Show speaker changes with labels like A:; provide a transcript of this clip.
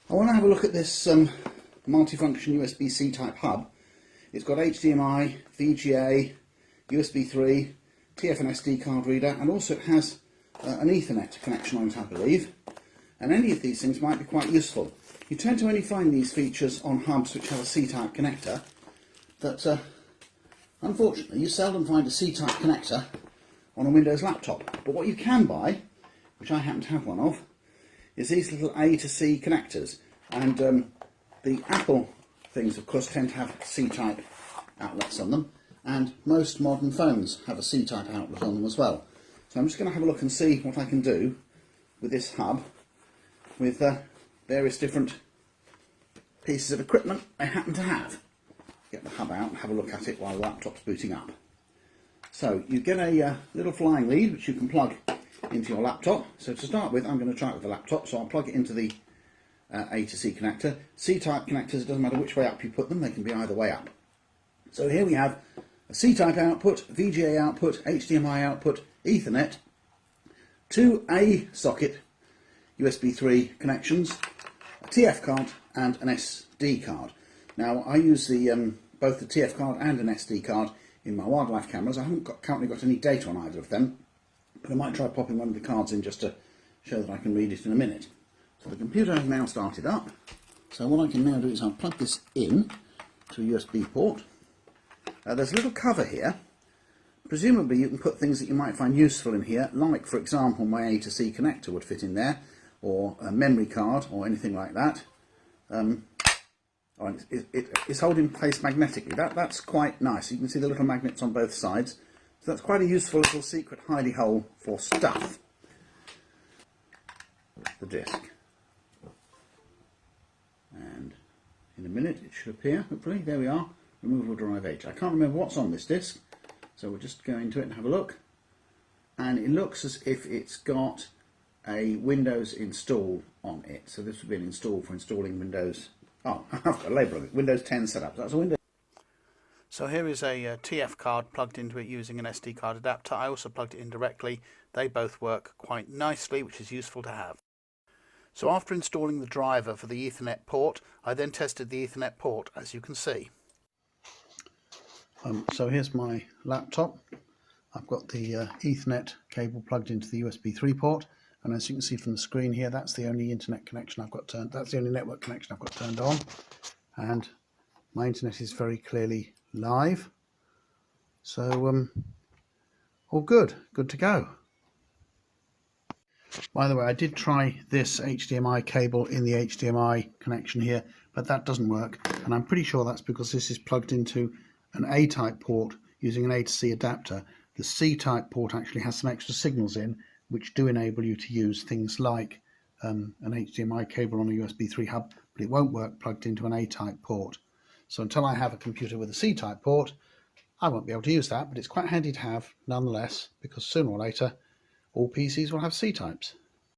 A: I want to have a look at this multifunction USB-C type hub. It's got HDMI, VGA, USB 3, TF and SD card reader, and also it has an Ethernet connection on it, I believe. And any of these things might be quite useful. You tend to only find these features on hubs which have a C-type connector, but unfortunately you seldom find a C-type connector on a Windows laptop. But what you can buy, which I happen to have one of, is these little A to C connectors. And the Apple things, of course, tend to have C-type outlets on them, and most modern phones have a C-type outlet on them as well. So I'm just going to have a look and see what I can do with this hub with various different pieces of equipment I happen to have. Get the hub out and have a look at it while the laptop's booting up. So you get a little flying lead which you can plug into your laptop. So to start with, I'm going to try it with the laptop, so I'll plug it into the A to C connector. C-type connectors, it doesn't matter which way up you put them, they can be either way up. So here we have a C-type output, VGA output, HDMI output, Ethernet, two A socket USB 3 connections, a TF card and an SD card. Now I use the both the TF card and an SD card in my wildlife cameras. I haven't currently got any data on either of them, but I might try popping one of the cards in just to show that I can read it in a minute. So the computer has now started up. So what I can now do is I'll plug this in to a USB port. There's a little cover here. Presumably you can put things that you might find useful in here, like for example my A to C connector would fit in there, or a memory card or anything like that. It's held in place magnetically. That's quite nice. You can see the little magnets on both sides. So that's quite a useful little secret hidey hole for stuff. The disc. And in a minute it should appear, hopefully. There we are. Removable drive H. I can't remember what's on this disc, so we'll just go into it and have a look. And it looks as if it's got a Windows install on it. So this would be an install for installing Windows. Oh, I've got a label on it. Windows 10 setup. That's a Windows. So here is a TF card plugged into it using an SD card adapter. I also plugged it in directly. They both work quite nicely, which is useful to have. So after installing the driver for the Ethernet port, I then tested the Ethernet port, as you can see. So here's my laptop. I've got the Ethernet cable plugged into the USB 3 port, and as you can see from the screen here, that's the only internet connection I've got turned. That's the only network connection I've got turned on, and my internet is very clearly live. So all good to go. By the way, I did try this HDMI cable in the HDMI connection here, but that doesn't work, and I'm pretty sure that's because this is plugged into an A-type port using an A to C adapter. The C-type port actually has some extra signals in which do enable you to use things like an HDMI cable on a USB 3 hub, but it won't work plugged into an A-type port. So until I have a computer with a C-type port, I won't be able to use that, but it's quite handy to have nonetheless, because sooner or later all PCs will have C-types.